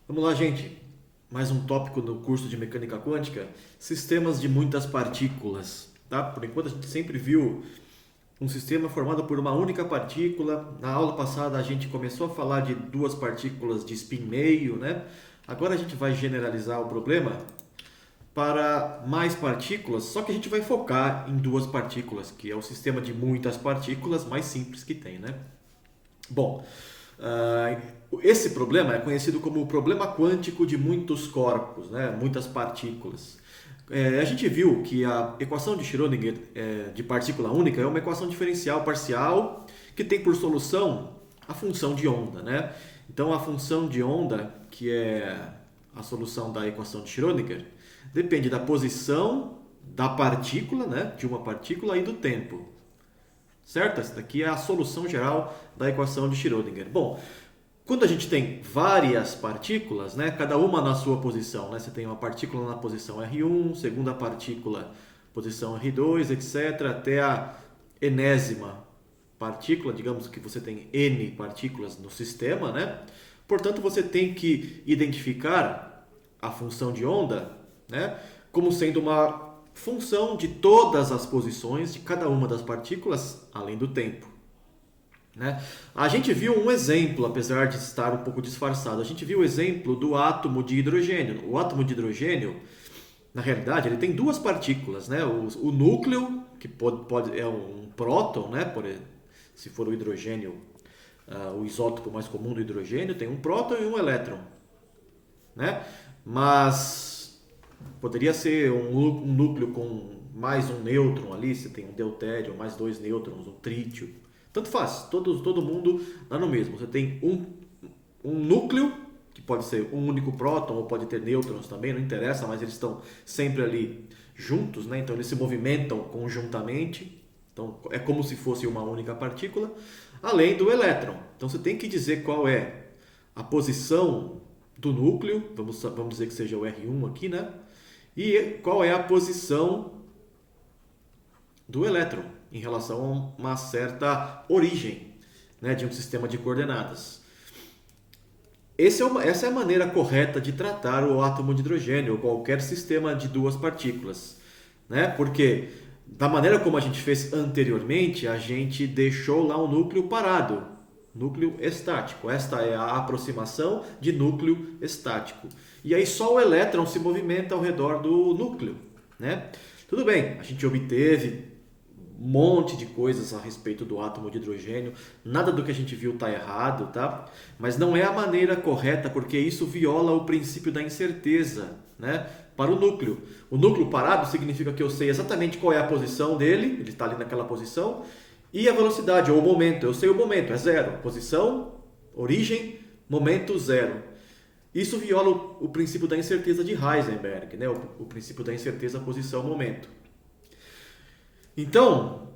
Vamos lá, gente. Mais um tópico no curso de mecânica quântica: sistemas de muitas partículas. Tá? Por enquanto, a gente sempre viu um sistema formado por uma única partícula. Na aula passada, a gente começou a falar de duas partículas de spin meio, né? Agora a gente vai generalizar o problema para mais partículas, só que a gente vai focar em duas partículas, que é o sistema de muitas partículas mais simples que tem, né? Bom, ah, esse problema é conhecido como o problema quântico de muitos corpos, né? Muitas partículas. A gente viu que a equação de Schrödinger de partícula única é uma equação diferencial parcial que tem por solução a função de onda, né? Então a função de onda, que é a solução da equação de Schrödinger, depende da posição da partícula, né? De uma partícula e do tempo. Certo? Essa daqui é a solução geral da equação de Schrödinger. Bom, quando a gente tem várias partículas, né, cada uma na sua posição, né, você tem uma partícula na posição R1, segunda partícula posição R2, etc., até a enésima partícula, digamos que você tem N partículas no sistema, né? Portanto, você tem que identificar a função de onda, né, como sendo uma função de todas as posições de cada uma das partículas, além do tempo. Né? A gente viu um exemplo, apesar de estar um pouco disfarçado, a gente viu o exemplo do átomo de hidrogênio. O átomo de hidrogênio, na realidade, ele tem duas partículas, né? O núcleo, que é um próton, né? Se for o hidrogênio, o isótopo mais comum do hidrogênio, tem um próton e um elétron. Né? Mas poderia ser um núcleo com mais um nêutron ali, você tem um deutério, mais dois nêutrons, um trítio. Tanto faz, todo mundo dá no mesmo. Você tem um núcleo, que pode ser um único próton, ou pode ter nêutrons também, não interessa, mas eles estão sempre ali juntos, né? Então eles se movimentam conjuntamente. Então é como se fosse uma única partícula, além do elétron. Então você tem que dizer qual é a posição do núcleo, vamos dizer que seja o R1 aqui, né? E qual é a posição do elétron em relação a uma certa origem, né, de um sistema de coordenadas. Essa é a maneira correta de tratar o átomo de hidrogênio ou qualquer sistema de duas partículas, né? Porque da maneira como a gente fez anteriormente, a gente deixou lá um núcleo parado, núcleo estático. Esta é a aproximação de núcleo estático. E aí só o elétron se movimenta ao redor do núcleo, né? Tudo bem, a gente obteve um monte de coisas a respeito do átomo de hidrogênio. Nada do que a gente viu está errado, tá? Mas não é a maneira correta, porque isso viola o princípio da incerteza, né? Para o núcleo. O núcleo parado significa que eu sei exatamente qual é a posição dele, ele está ali naquela posição, e a velocidade, ou o momento. Eu sei o momento, é zero. Posição, origem, momento zero. Isso viola o princípio da incerteza de Heisenberg, né? O princípio da incerteza posição-momento. Então,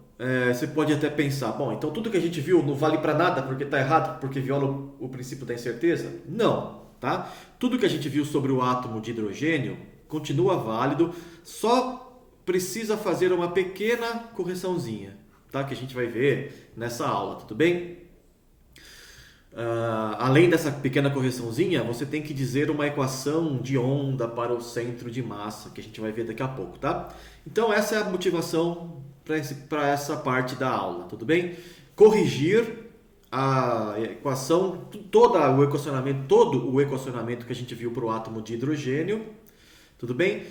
você pode até pensar, bom, então tudo que a gente viu não vale para nada porque está errado, porque viola o princípio da incerteza? Não, tá? Tudo que a gente viu sobre o átomo de hidrogênio continua válido, só precisa fazer uma pequena correçãozinha, tá? Que a gente vai ver nessa aula, tudo bem? Além dessa pequena correçãozinha, você tem que dizer uma equação de onda para o centro de massa, que a gente vai ver daqui a pouco, tá? Então essa é a motivação para essa parte da aula, tudo bem? Corrigir a equação, todo o equacionamento que a gente viu para o átomo de hidrogênio, tudo bem?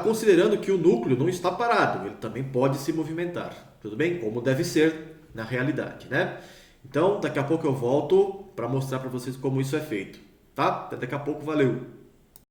Considerando que o núcleo não está parado, ele também pode se movimentar, tudo bem? Como deve ser na realidade, né? Então, daqui a pouco eu volto para mostrar para vocês como isso é feito, tá? Até daqui a pouco, valeu!